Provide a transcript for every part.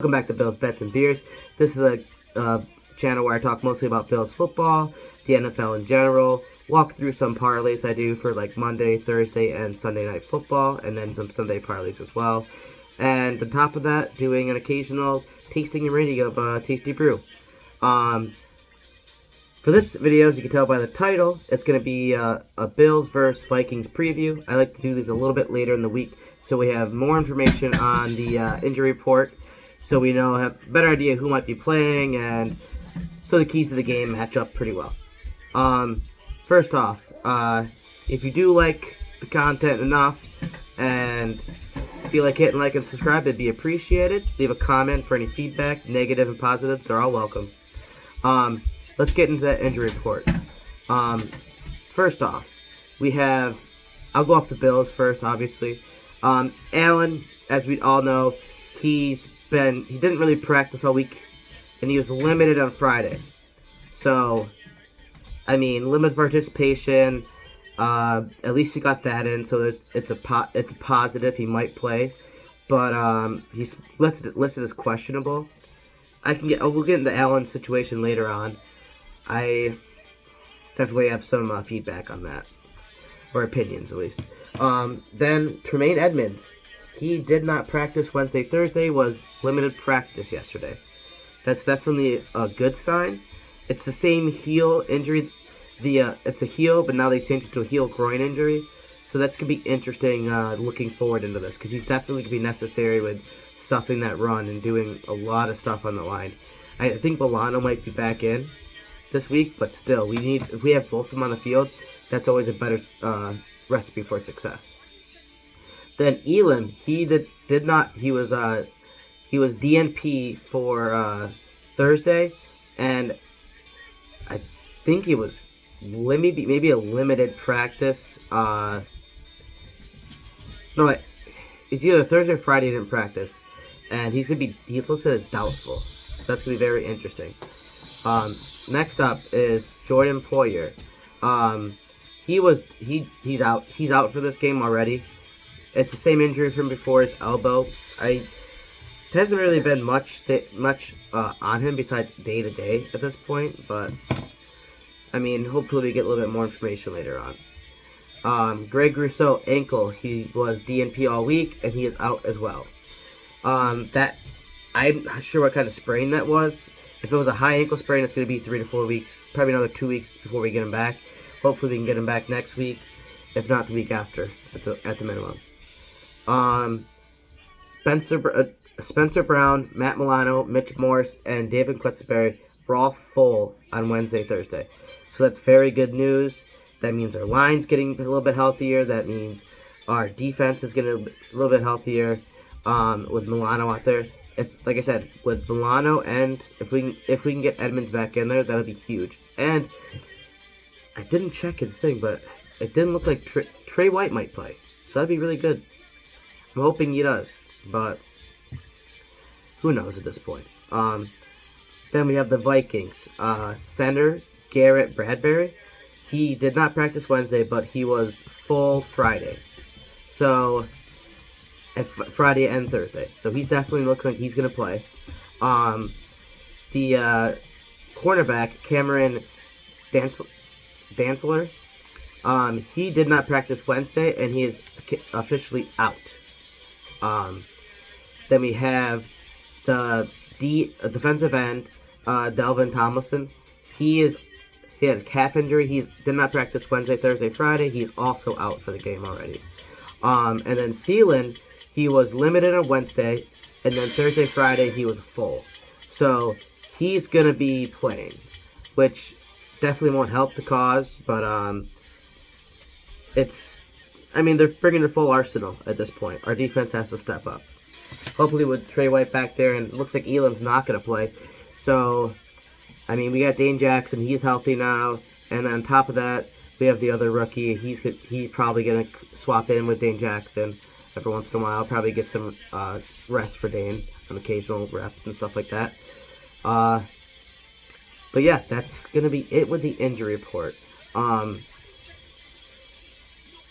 Welcome back to Bills Bets and Beers. This is a channel where I talk mostly about Bills football, the NFL in general, walk through some parlays I do for like Monday, Thursday, and Sunday night football, and then some Sunday parlays as well. And on top of that, doing an occasional tasting and rating of Tasty Brew. For this video, as you can tell by the title, it's going to be a Bills versus Vikings preview. I like to do these a little bit later in the week so we have more information on the injury report, so we have a better idea who might be playing, and so the keys to the game match up pretty well. First off, if you do like the content enough and feel like hitting like and subscribe, it'd be appreciated. Leave a comment for any feedback, negative and positive. They're all welcome. Let's get into that injury report. First off, I'll go off the Bills first, obviously. Allen, as we all know, he didn't really practice all week, and he was limited on Friday. So, limited participation. At least he got that in, so it's a positive. He might play, but he's listed as questionable. We'll get into Allen's situation later on. I definitely have some feedback on that, or opinions at least. Then Tremaine Edmonds, he did not practice Wednesday, Thursday, was limited practice yesterday. That's definitely a good sign. It's the same heel injury. It's a heel, but now they changed it to a heel groin injury. So that's going to be interesting looking forward into this, because he's definitely going to be necessary with stuffing that run and doing a lot of stuff on the line. I think Milano might be back in this week, but still, if we have both of them on the field, that's always a better recipe for success. Then Elam, he was DNP for Thursday, and I think he was maybe a limited practice. No, it's either Thursday or Friday he didn't practice, and he's listed as doubtful. That's gonna be very interesting. Next up is Jordan Poyer. He's out. He's out for this game already. It's the same injury from before, his elbow. It hasn't really been much on him besides day to day at this point, but hopefully we get a little bit more information later on. Greg Rousseau, ankle. He was DNP all week, and he is out as well. I'm not sure what kind of sprain that was. If it was a high ankle sprain, it's going to be 3 to 4 weeks, probably another 2 weeks before we get him back. Hopefully we can get him back next week, if not the week after, at the minimum. Spencer Brown, Matt Milano, Mitch Morse, and David Questenberry were all full on Wednesday, Thursday. So that's very good news. That means our line's getting a little bit healthier. That means our defense is getting a little bit healthier with Milano out there. Like I said, with Milano, and if we can get Edmonds back in there, that'll be huge. And I didn't check the thing, but it didn't look like Trey White might play. So that'd be really good. I'm hoping he does, but who knows at this point. Then we have the Vikings. Center Garrett Bradbury. He did not practice Wednesday, but he was full Friday. So, Friday and Thursday. So he's definitely looks like he's going to play. The cornerback, Cameron Dantzler, he did not practice Wednesday, and he is officially out. Then we have the defensive end, Delvin Tomlinson. He had a calf injury. He did not practice Wednesday, Thursday, Friday. He's also out for the game already. And then Thielen, he was limited on Wednesday, and then Thursday, Friday, he was full. So he's going to be playing, which definitely won't help the cause, but they're bringing their full arsenal at this point. Our defense has to step up. Hopefully with Trey White back there, and it looks like Elam's not going to play. So, we got Dane Jackson. He's healthy now. And then on top of that, we have the other rookie. He's probably going to swap in with Dane Jackson every once in a while. Probably get some rest for Dane on occasional reps and stuff like that. But yeah, that's going to be it with the injury report.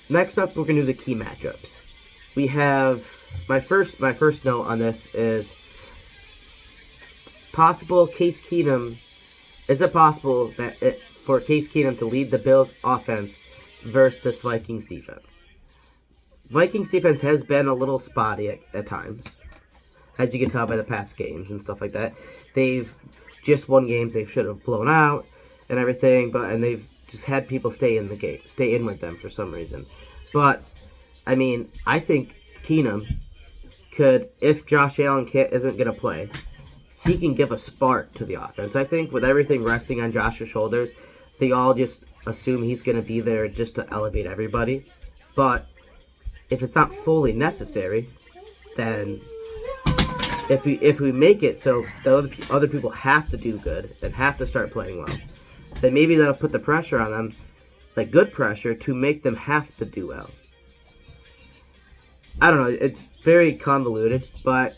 Next up, we're going to do the key matchups. We have my first note on this is possible Case Keenum? Is it possible that for Case Keenum to lead the Bills' offense versus this Vikings defense? Vikings defense has been a little spotty at times, as you can tell by the past games and stuff like that. They've just won games they should have blown out and everything, and they've just had people stay in the game, stay in with them for some reason. But I mean, I think Keenum could, if Josh Allen isn't going to play, he can give a spark to the offense. I think with everything resting on Josh's shoulders, they all just assume he's going to be there just to elevate everybody. But if it's not fully necessary, then if we make it so the other people have to do good and have to start playing well, then maybe that'll put the pressure on them, like good pressure, to make them have to do well. I don't know. It's very convoluted, but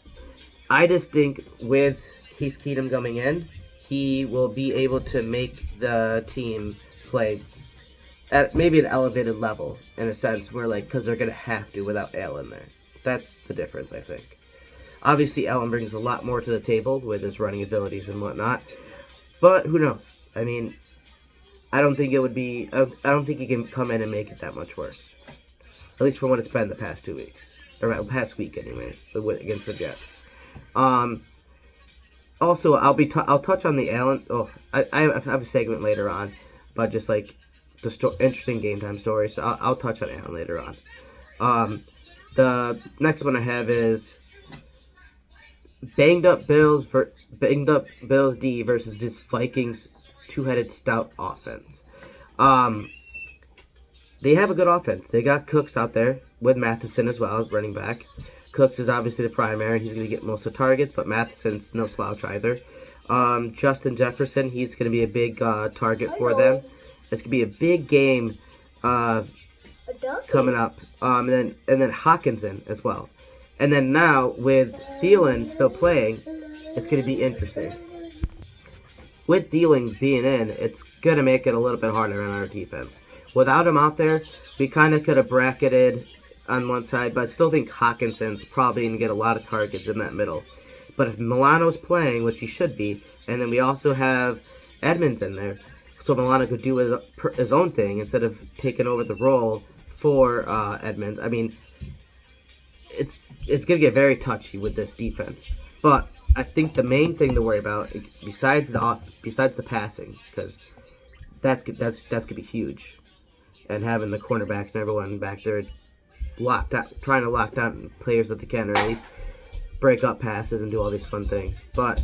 I just think with Case Keenum coming in, he will be able to make the team play at maybe an elevated level in a sense where, like, because they're going to have to without Allen there. That's the difference, I think. Obviously, Allen brings a lot more to the table with his running abilities and whatnot, but who knows? I mean, I don't think it would be. I don't think he can come in and make it that much worse. At least from what it's been the past 2 weeks, or past week, anyways, against the Jets. Also, I'll touch on the Allen. I have a segment later on, but just like the interesting game time stories. So I'll touch on Allen later on. The next one I have is banged up Bills D versus this Vikings two-headed stout offense. They have a good offense. They got Cooks out there with Matheson as well, running back. Cooks is obviously the primary, and he's going to get most of the targets, but Matheson's no slouch either. Justin Jefferson, he's going to be a big target for them. It's going to be a big game coming up. And then Hawkinson as well. And then now, with Thielen still playing, it's going to be interesting. With Thielen being in, it's going to make it a little bit harder on our defense. Without him out there, we kind of could have bracketed on one side, but I still think Hawkinson's probably going to get a lot of targets in that middle. But if Milano's playing, which he should be, and then we also have Edmonds in there, so Milano could do his own thing instead of taking over the role for Edmonds. I mean, it's going to get very touchy with this defense. But I think the main thing to worry about, besides the passing, because that's going to be huge, and having the cornerbacks and everyone back there trying to lock down players that they can, or at least break up passes and do all these fun things. But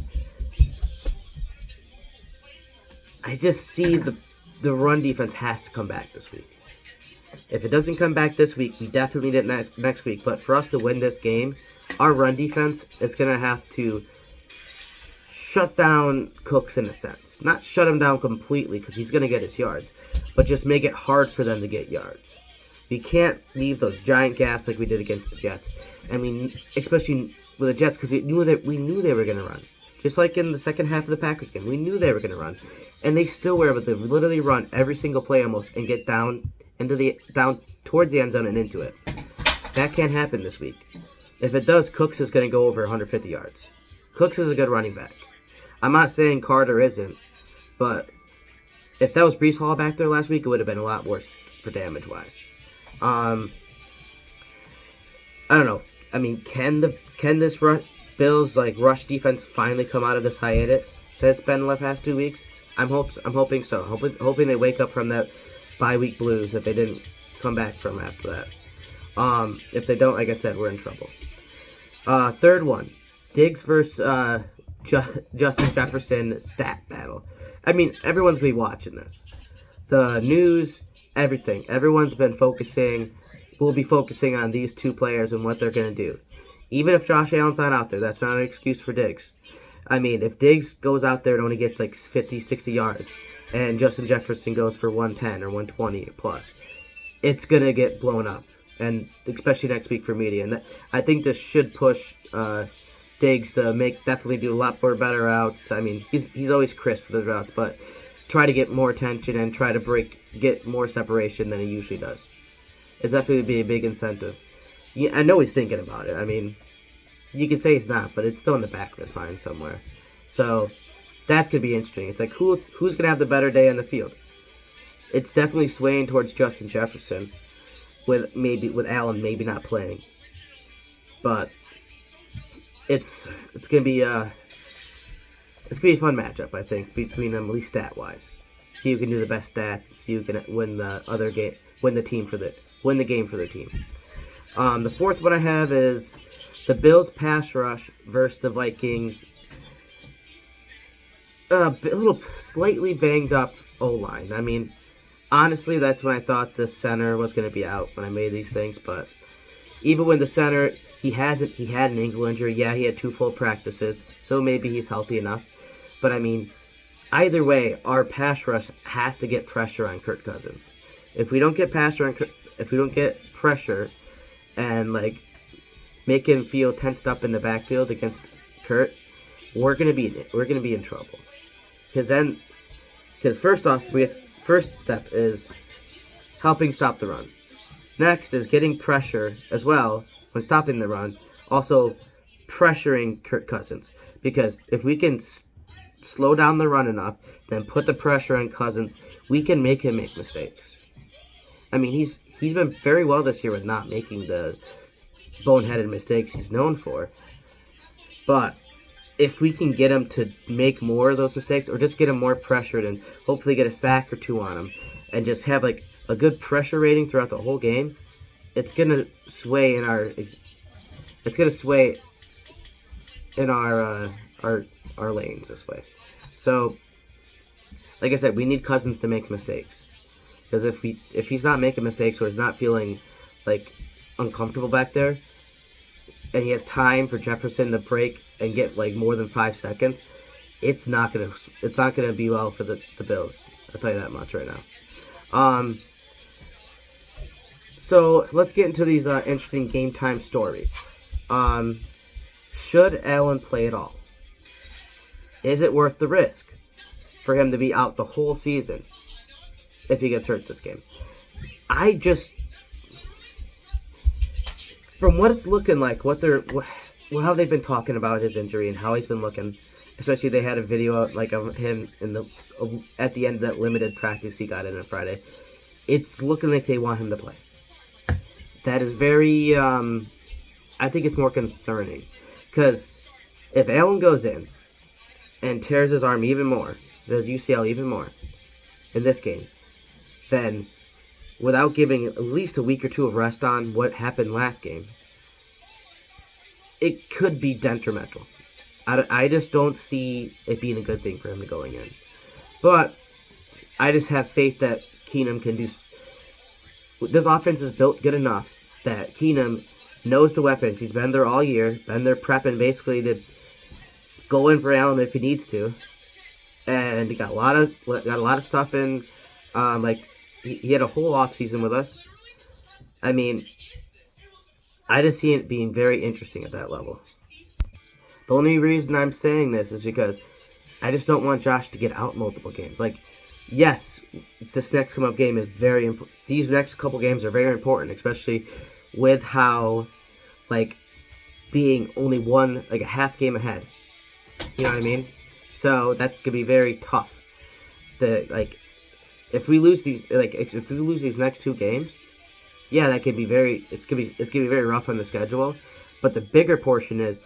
I just see the run defense has to come back this week. If it doesn't come back this week, we definitely need it next week. But for us to win this game, our run defense is going to have to shut down Cooks in a sense. Not shut him down completely because he's going to get his yards, but just make it hard for them to get yards. We can't leave those giant gaps like we did against the Jets. I mean, especially with the Jets, because we knew they were going to run. Just like in the second half of the Packers game, we knew they were going to run, and they still were able to literally run every single play almost and get down towards the end zone and into it. That can't happen this week. If it does, Cooks is going to go over 150 yards. Cooks is a good running back. I'm not saying Carter isn't, but if that was Breece Hall back there last week, it would have been a lot worse for damage-wise. I don't know. I mean, can this Bills rush defense finally come out of this hiatus that's been the past 2 weeks? I'm hoping so. Hoping they wake up from that bye week blues that they didn't come back from after that. If they don't, like I said, we're in trouble. Third one, Diggs versus Justin Jefferson stat battle. I mean, everyone's gonna be watching this. The news, everything. Everyone's been will be focusing on these two players and what they're gonna do. Even if Josh Allen's not out there, that's not an excuse for Diggs. I mean, if Diggs goes out there and only gets 50, 60 yards, and Justin Jefferson goes for 110 or 120 plus, it's going to get blown up, and especially next week for media. And I think this should push Diggs to definitely do a lot more better routes. I mean, he's always crisp with his routes, but try to get more attention and try to get more separation than he usually does. It's definitely be a big incentive. Yeah, I know he's thinking about it. I mean, you could say he's not, but it's still in the back of his mind somewhere. So that's going to be interesting. It's like who's going to have the better day on the field? It's definitely swaying towards Justin Jefferson, with Allen maybe not playing. But it's going to be a fun matchup, I think, between them, at least stat wise. See who can do the best stats. See who can win the game for their team. The fourth one I have is the Bills pass rush versus the Vikings. A little slightly banged up O-line. I mean, honestly, that's when I thought the center was going to be out when I made these things. But even when the center, he had an ankle injury. Yeah, he had 2 full practices, so maybe he's healthy enough. But I mean, either way, our pass rush has to get pressure on Kirk Cousins. If we don't get pressure and like make him feel tensed up in the backfield against Kurt, we're gonna be in trouble. Because first off, first step is helping stop the run. Next is getting pressure as well when stopping the run. Also pressuring Kirk Cousins, because if we can slow down the run enough, then put the pressure on Cousins, we can make him make mistakes. I mean, he's been very well this year with not making the boneheaded mistakes he's known for. But if we can get him to make more of those mistakes, or just get him more pressured and hopefully get a sack or 2 on him, and just have like a good pressure rating throughout the whole game, it's gonna sway in our lanes this way. So, like I said, we need Cousins to make mistakes, because if he's not making mistakes, or he's not feeling like uncomfortable back there, and he has time for Jefferson to break and get like more than 5 seconds, it's not gonna be well for the Bills. I'll tell you that much right now. So let's get into these interesting game time stories. Should Allen play at all? Is it worth the risk for him to be out the whole season if he gets hurt this game? From what it's looking like, how they've been talking about his injury and how he's been looking, especially they had a video like of him at the end of that limited practice he got in on Friday. It's looking like they want him to play. That is very, I think it's more concerning, because if Allen goes in and tears his arm even more, does UCL even more in this game, then without giving at least a week or 2 of rest on what happened last game, it could be detrimental. I just don't see it being a good thing for him going in. But I just have faith that Keenum can do. This offense is built good enough that Keenum knows the weapons. He's been there all year, been there prepping basically to go in for Allen if he needs to, and he got a lot of stuff in. He had a whole offseason with us. I mean, I just see it being very interesting at that level. The only reason I'm saying this is because I just don't want Josh to get out multiple games. Like, yes, this next come-up game is very important. These next couple games are very important, especially with how, being only a half game ahead. You know what I mean? So that's gonna be very tough. If we lose these next 2 games, yeah, that could be it's gonna be very rough on the schedule. But the bigger portion is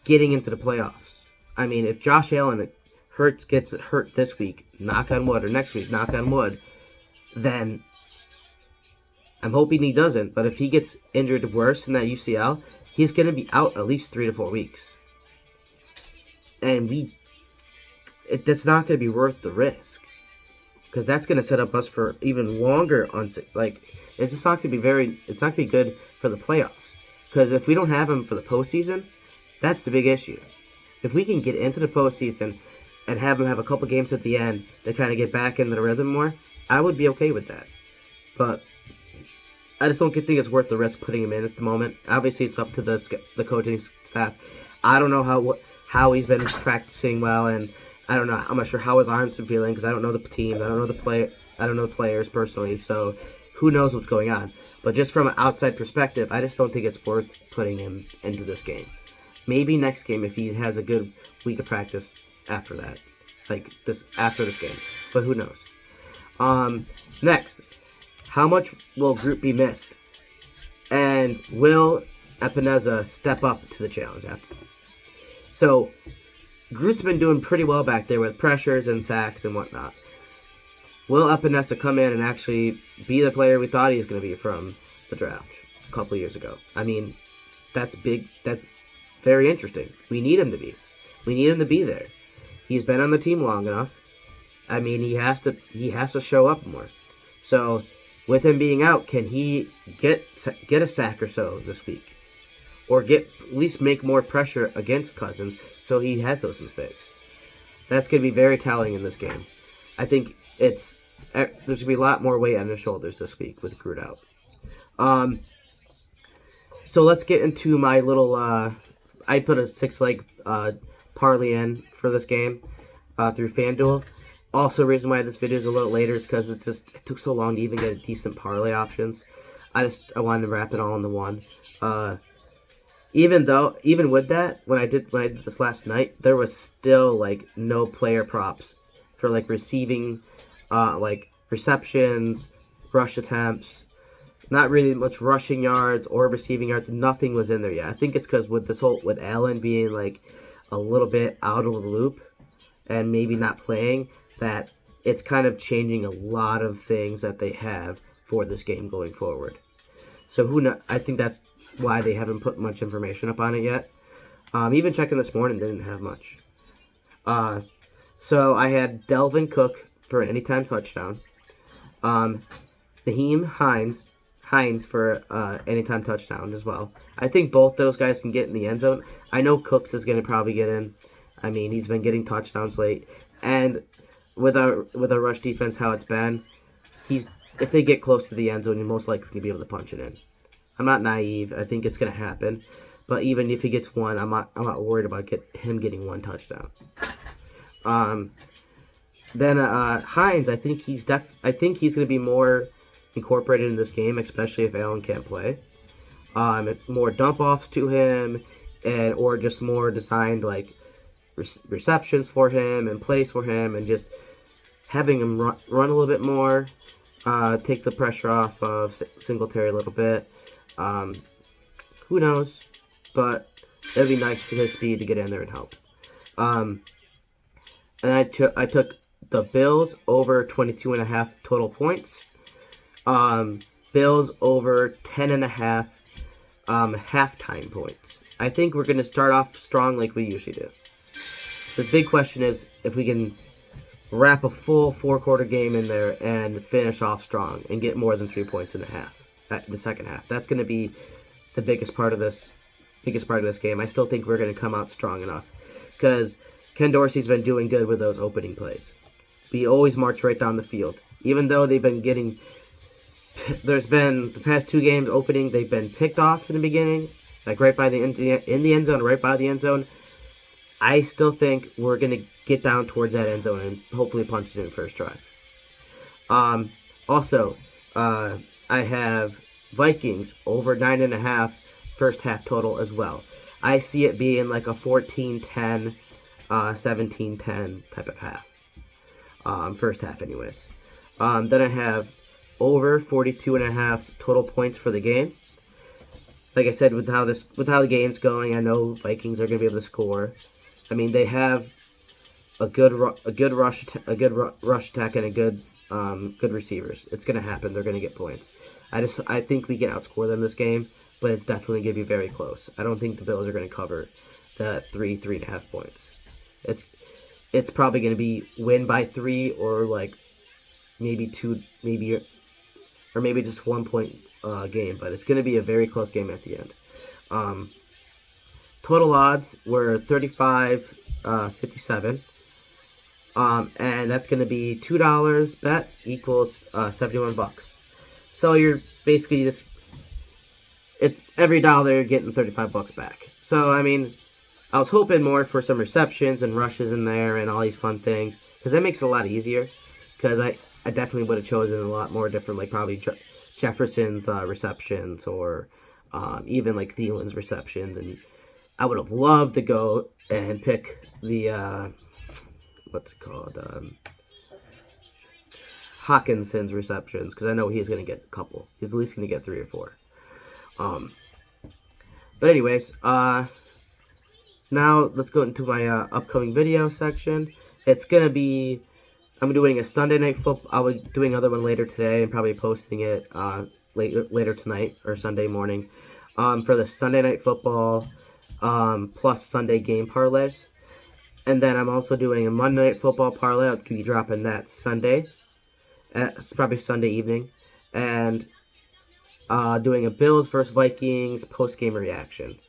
getting into the playoffs. I mean, if Josh Allen gets hurt this week, knock on wood, or next week, knock on wood, then I'm hoping he doesn't. But if he gets injured worse than that UCL, he's gonna be out at least 3 to 4 weeks, and that's not gonna be worth the risk. Because that's going to set up us for even longer it's just not going to be it's not going to be good for the playoffs. Because if we don't have him for the postseason, that's the big issue. If we can get into the postseason and have him have a couple games at the end to kind of get back into the rhythm more, I would be okay with that. But I just don't think it's worth the risk putting him in at the moment. Obviously, it's up to the coaching staff. I don't know how he's been practicing well, and I don't know. I'm not sure how his arm's been feeling, because I don't know the team. I don't know the players personally. So who knows what's going on? But just from an outside perspective, I just don't think it's worth putting him into this game. Maybe next game if he has a good week of practice after that, after this game. But who knows? Next, how much will Groot be missed? And will Epineza step up to the challenge after? So, Groot's been doing pretty well back there with pressures and sacks and whatnot. Will Epineza come in and actually be the player we thought he was going to be from the draft a couple of years ago? I mean, that's big. That's very interesting. We need him to be. We need him to be there. He's been on the team long enough. I mean, he has to show up more. So, with him being out, can he get a sack or so this week? Or at least make more pressure against Cousins so he has those mistakes? That's going to be very telling in this game. I think there's going to be a lot more weight on his shoulders this week with Groot out. So let's get into my little... I put a 6-leg parlay in for this game through FanDuel. Also, the reason why this video is a little later is because it took so long to even get decent parlay options. I wanted to wrap it all into one. Even with that, when I did this last night, there was still no player props for receiving, receptions, rush attempts. Not really much rushing yards or receiving yards. Nothing was in there yet. I think it's because with Allen being a little bit out of the loop and maybe not playing, that it's kind of changing a lot of things that they have for this game going forward. So I think that's why they haven't put much information up on it yet. Even checking this morning, they didn't have much. So I had Delvin Cook for an anytime touchdown. Naheem Hines for anytime touchdown as well. I think both those guys can get in the end zone. I know Cooks is going to probably get in. I mean, he's been getting touchdowns late. And with our rush defense, how it's been, if they get close to the end zone, you're most likely going to be able to punch it in. I'm not naive. I think it's going to happen. But even if he gets one, I'm not worried about him getting one touchdown. Then Hines, I think he's going to be more incorporated in this game, especially if Allen can't play. More dump offs to him, or just more designed receptions for him and plays for him, and just having him run a little bit more, take the pressure off of Singletary a little bit. Who knows? But it'd be nice for his speed to get in there and help. And I took the Bills over 22.5 total points. Bills over 10.5 halftime points. I think we're going to start off strong like we usually do. The big question is if we can wrap a full 4-quarter game in there and finish off strong and get more than 3 points in the second half. That's going to be the biggest part of this game. I still think we're going to come out strong enough because Ken Dorsey's been doing good with those opening plays. We always march right down the field, even though they've been getting. There's been the past 2 games opening, they've been picked off in the beginning, right by in the end zone, right by the end zone. I still think we're gonna get down towards that end zone and hopefully punch it in first drive. Also, I have Vikings over 9.5 first half total as well. I see it being like a 14-10, 17-10 type of half. First half, anyways. Then I have over 42.5 total points for the game. Like I said, with how the game's going, I know Vikings are going to be able to score. I mean, they have a good rush attack and a good receivers. It's going to happen. They're going to get points. I think we can outscore them this game, but it's definitely going to be very close. I don't think the Bills are going to cover the 3.5 points. It's probably going to be win by 3 or maybe 2, or maybe just 1 point game, but it's going to be a very close game at the end. Total odds were 35.57, and that's going to be $2 bet equals $71. So you're basically it's every dollar you're getting $35 back. So I mean, I was hoping more for some receptions and rushes in there and all these fun things, because that makes it a lot easier. Because I definitely would have chosen a lot more different, probably Jefferson's receptions, or even Thielen's receptions, and I would have loved to go and pick the, what's it called, Hawkinson's receptions, because I know he's going to get a couple. He's at least going to get 3 or 4. But anyways, now let's go into my upcoming video section. It's going to be, I'm doing a Sunday night football. I'll be doing another one later today and probably posting it later tonight or Sunday morning for the Sunday night football plus Sunday game parlays. And then I'm also doing a Monday night football parlay. I'll be dropping that Sunday. It's probably Sunday evening. And doing a Bills versus Vikings post-game reaction.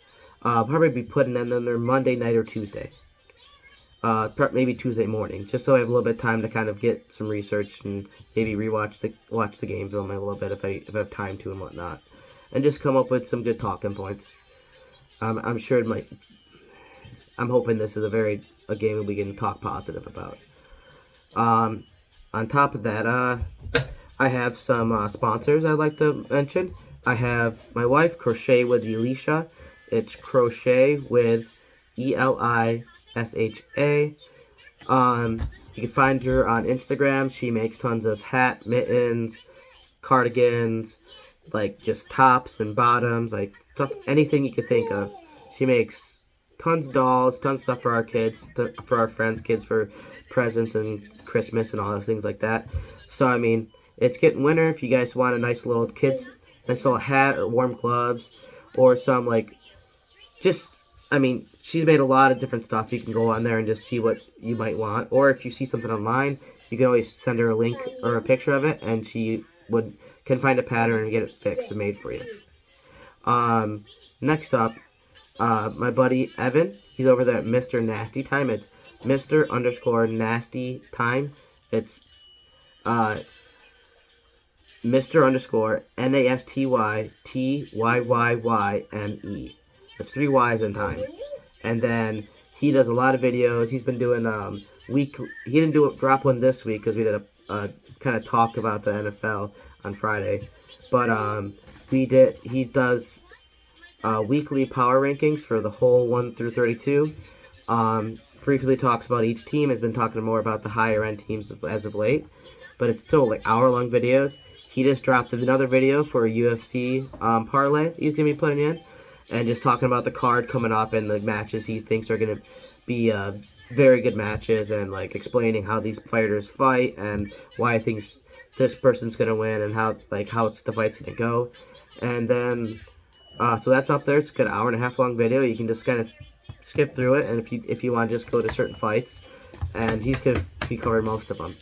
I'll probably be putting them in there Monday night or Tuesday. Maybe Tuesday morning, just so I have a little bit of time to kind of get some research and maybe watch the game film a little bit if I have time to and whatnot, and just come up with some good talking points. I'm sure it might. I'm hoping this is a game that we can talk positive about. On top of that, I have some sponsors I'd like to mention. I have my wife, Crochet with Elisha. It's Crochet with Elisha. You can find her on Instagram. She makes tons of hat, mittens, cardigans, like just tops and bottoms, like stuff, anything you could think of. She makes tons of dolls, tons of stuff for our kids, for our friends' kids, for presents and Christmas and all those things like that. So I mean, it's getting winter. If you guys want a nice little hat or warm gloves, or some she's made a lot of different stuff. You can go on there and just see what you might want. Or if you see something online, you can always send her a link or a picture of it, and she can find a pattern and get it fixed and made for you. Next up, my buddy Evan. He's over there at Mr. Nasty Time. It's Mr. _Nasty Time. It's Mr. _NASTYTYYYME. That's 3 Y's in time. And then he does a lot of videos. He's been doing he didn't drop one this week because we did a kind of talk about the NFL on Friday. But he does weekly power rankings for the whole 1 through 32. Briefly talks about each team. Has been talking more about the higher end teams as of late. But it's still like hour-long videos. He just dropped another video for a UFC parlay he's going to be putting in. And just talking about the card coming up and the matches he thinks are going to be very good matches, and like explaining how these fighters fight and why he thinks this person's going to win and how the fight's going to go. And then, so that's up there. It's a good hour-and-a-half long video. You can just kind of skip through it, and if you want to just go to certain fights, and he's going to be covering most of them.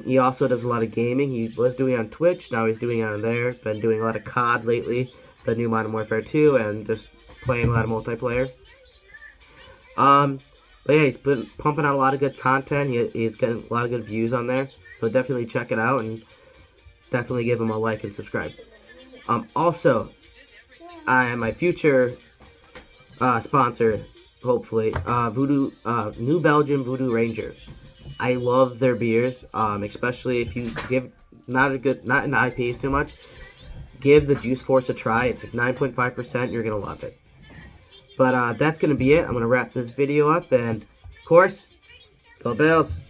He also does a lot of gaming. He was doing it on Twitch. Now he's doing it on there. Been doing a lot of COD lately, the new Modern Warfare 2, and just playing a lot of multiplayer. But yeah, he's been pumping out a lot of good content. He's getting a lot of good views on there, so definitely check it out and definitely give him a like and subscribe. Also, my future sponsor, hopefully, New Belgium Voodoo Ranger. I love their beers, especially if you give not in IPAs too much. Give the Juice Force a try. It's like 9.5%. You're going to love it. But that's going to be it. I'm going to wrap this video up. And, of course, go Bills.